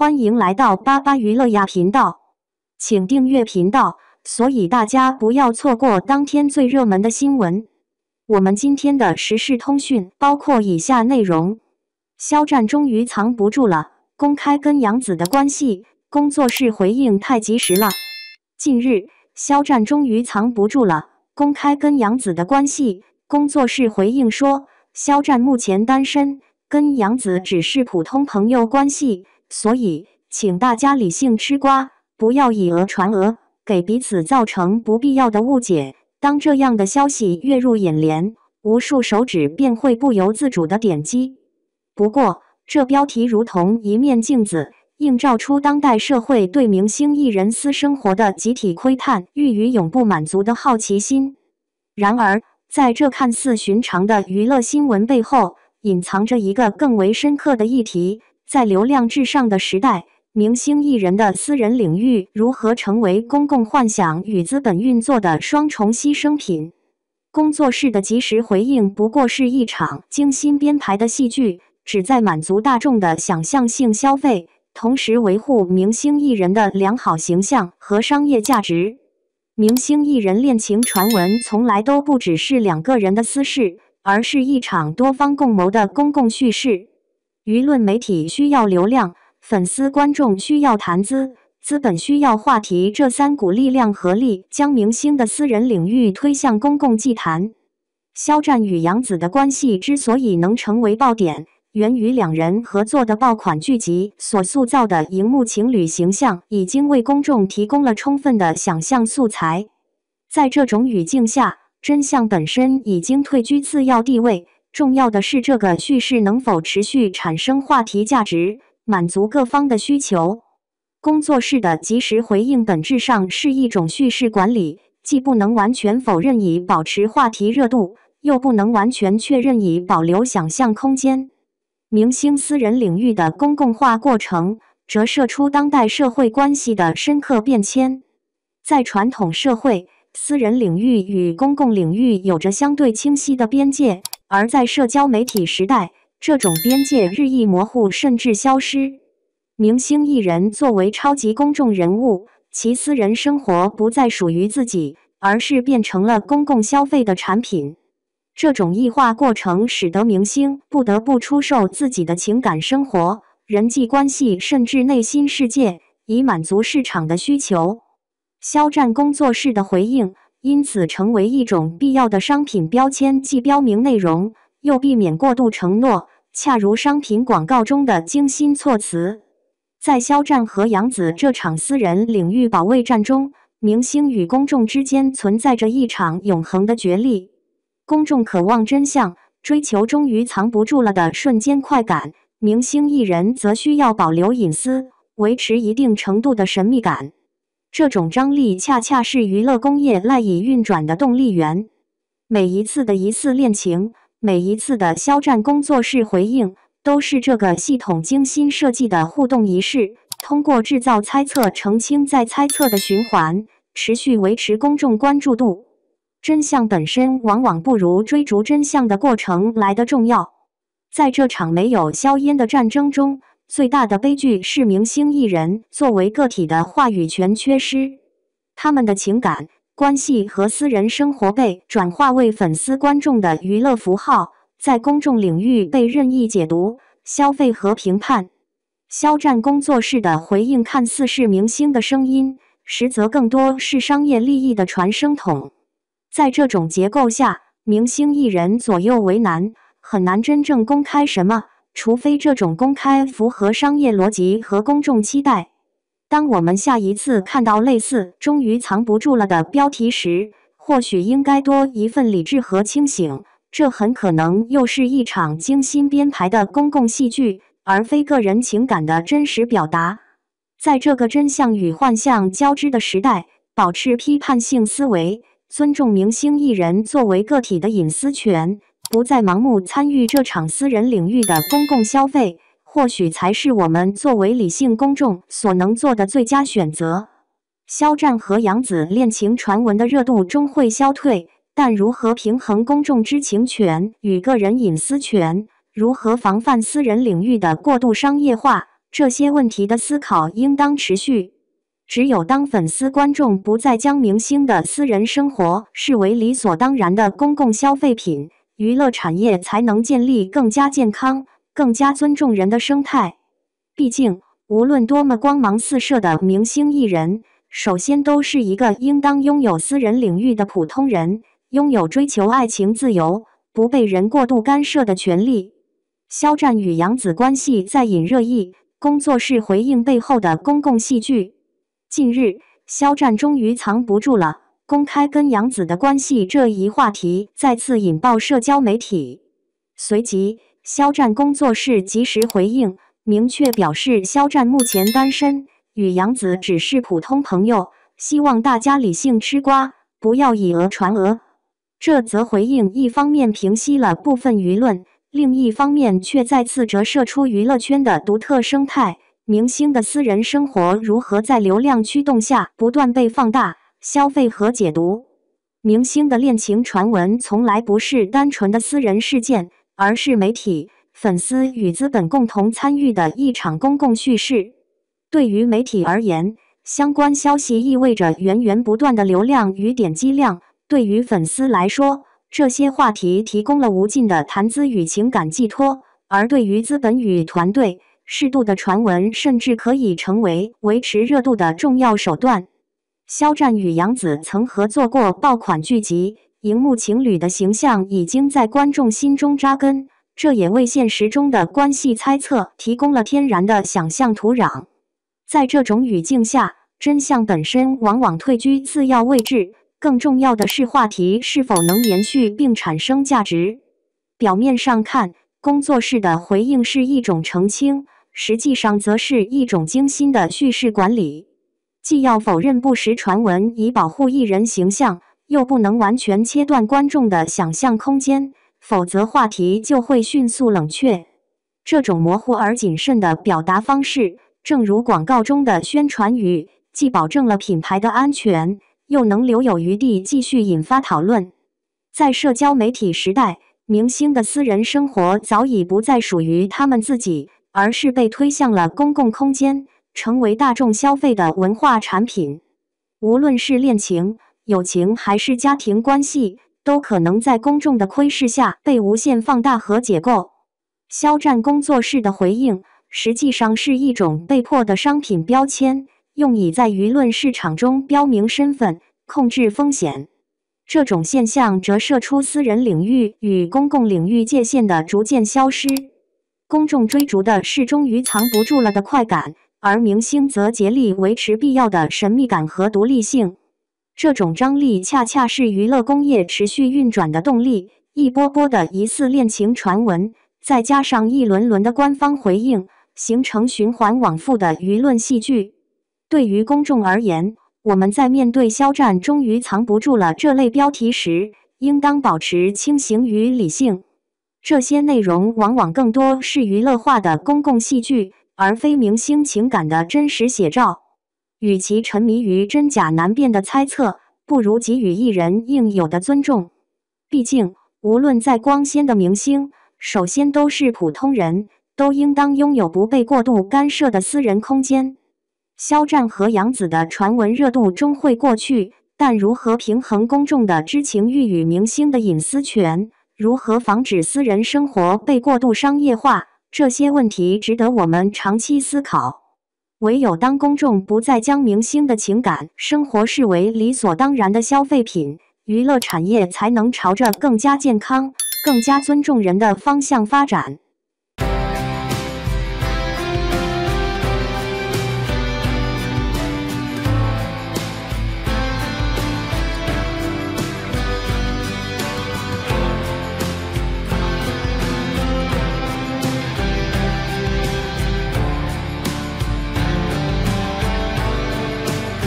欢迎来到巴巴娱乐呀频道，请订阅频道，所以大家不要错过当天最热门的新闻。我们今天的时事通讯包括以下内容：肖战终于藏不住了，公开跟杨紫的关系，工作室回应太及时了。近日，肖战终于藏不住了，公开跟杨紫的关系，工作室回应说，肖战目前单身，跟杨紫只是普通朋友关系。所以，请大家理性吃瓜，不要以讹传讹，给彼此造成不必要的误解。当这样的消息跃入眼帘，无数手指便会不由自主地点击。不过，这标题如同一面镜子，映照出当代社会对明星艺人私生活的集体窥探、欲与永不满足的好奇心。然而，在这看似寻常的娱乐新闻背后，隐藏着一个更为深刻的议题。在流量至上的时代，明星艺人的私人领域如何成为公共幻想与资本运作的双重牺牲品？工作室的及时回应不过是一场精心编排的戏剧，旨在满足大众的想象性消费，同时维护明星艺人的良好形象和商业价值。明星艺人恋情传闻从来都不只是两个人的私事，而是一场多方共谋的公共叙事。舆论媒体需要流量，粉丝观众需要谈资，资本需要话题，这三股力量合力将明星的私人领域推向公共祭坛。肖战与杨紫的关系之所以能成为爆点，源于两人合作的爆款剧集所塑造的荧幕情侣形象，已经为公众提供了充分的想象素材。在这种语境下，真相本身已经退居次要地位。重要的是这个叙事能否持续产生话题价值，满足各方的需求。工作室的及时回应本质上是一种叙事管理，既不能完全否认以保持话题热度，又不能完全确认以保留想象空间。明星私人领域的公共化过程，折射出当代社会关系的深刻变迁。在传统社会，私人领域与公共领域有着相对清晰的边界。而在社交媒体时代，这种边界日益模糊甚至消失。明星艺人作为超级公众人物，其私人生活不再属于自己，而是变成了公共消费的产品。这种异化过程使得明星不得不出售自己的情感生活、人际关系甚至内心世界，以满足市场的需求。肖战工作室的回应因此成为一种必要的商品标签，既标明内容，又避免过度承诺，恰如商品广告中的精心措辞。在肖战和杨紫这场私人领域保卫战中，明星与公众之间存在着一场永恒的角力。公众渴望真相，追求终于藏不住了的瞬间快感，明星艺人则需要保留隐私，维持一定程度的神秘感。这种张力恰恰是娱乐工业赖以运转的动力源。每一次的疑似恋情，每一次的肖战工作室回应，都是这个系统精心设计的互动仪式，通过制造猜测、澄清再猜测的循环，持续维持公众关注度。真相本身往往不如追逐真相的过程来得重要。在这场没有硝烟的战争中，最大的悲剧是明星艺人作为个体的话语权缺失，他们的情感、关系和私人生活被转化为粉丝观众的娱乐符号，在公众领域被任意解读、消费和评判。肖战工作室的回应看似是明星的声音，实则更多是商业利益的传声筒。在这种结构下，明星艺人左右为难，很难真正公开什么。除非这种公开符合商业逻辑和公众期待。当我们下一次看到类似"终于藏不住了"的标题时，或许应该多一份理智和清醒，这很可能又是一场精心编排的公共戏剧，而非个人情感的真实表达。在这个真相与幻象交织的时代，保持批判性思维，尊重明星艺人作为个体的隐私权，不再盲目参与这场私人领域的公共消费，或许才是我们作为理性公众所能做的最佳选择。肖战和杨紫恋情传闻的热度终会消退，但如何平衡公众知情权与个人隐私权，如何防范私人领域的过度商业化，这些问题的思考应当持续。只有当粉丝观众不再将明星的私人生活视为理所当然的公共消费品，娱乐产业才能建立更加健康、更加尊重人的生态。毕竟，无论多么光芒四射的明星艺人，首先都是一个应当拥有私人领域的普通人，拥有追求爱情自由、不被人过度干涉的权利。肖战与杨紫关系再引热议，工作室回应背后的公共戏剧。近日，肖战终于藏不住了，公开跟杨紫的关系这一话题再次引爆社交媒体。随即，肖战工作室及时回应，明确表示肖战目前单身，与杨紫只是普通朋友，希望大家理性吃瓜，不要以讹传讹。这则回应一方面平息了部分舆论，另一方面却再次折射出娱乐圈的独特生态。明星的私人生活如何在流量驱动下不断被放大、消费和解读？明星的恋情传闻从来不是单纯的私人事件，而是媒体、粉丝与资本共同参与的一场公共叙事。对于媒体而言，相关消息意味着源源不断的流量与点击量；对于粉丝来说，这些话题提供了无尽的谈资与情感寄托；而对于资本与团队，适度的传闻甚至可以成为维持热度的重要手段。肖战与杨紫曾合作过爆款剧集，荧幕情侣的形象已经在观众心中扎根，这也为现实中的关系猜测提供了天然的想象土壤。在这种语境下，真相本身往往退居次要位置，更重要的是话题是否能延续并产生价值。表面上看，工作室的回应是一种澄清，实际上则是一种精心的叙事管理，既要否认不实传闻以保护艺人形象，又不能完全切断观众的想象空间，否则话题就会迅速冷却。这种模糊而谨慎的表达方式，正如广告中的宣传语，既保证了品牌的安全，又能留有余地继续引发讨论。在社交媒体时代，明星的私人生活早已不再属于他们自己，而是被推向了公共空间，成为大众消费的文化产品。无论是恋情、友情还是家庭关系，都可能在公众的窥视下被无限放大和解构。肖战工作室的回应，实际上是一种被迫的商品标签，用以在舆论市场中标明身份、控制风险。这种现象折射出私人领域与公共领域界限的逐渐消失。公众追逐的是终于藏不住了的快感，而明星则竭力维持必要的神秘感和独立性。这种张力恰恰是娱乐工业持续运转的动力。一波波的疑似恋情传闻，再加上一轮轮的官方回应，形成循环往复的舆论戏剧。对于公众而言，我们在面对肖战终于藏不住了这类标题时，应当保持清醒与理性。这些内容往往更多是娱乐化的公共戏剧，而非明星情感的真实写照。与其沉迷于真假难辨的猜测，不如给予艺人应有的尊重。毕竟，无论再光鲜的明星，首先都是普通人，都应当拥有不被过度干涉的私人空间。肖战和杨紫的传闻热度终会过去，但如何平衡公众的知情欲与明星的隐私权，如何防止私人生活被过度商业化，这些问题值得我们长期思考。唯有当公众不再将明星的情感生活视为理所当然的消费品，娱乐产业才能朝着更加健康、更加尊重人的方向发展。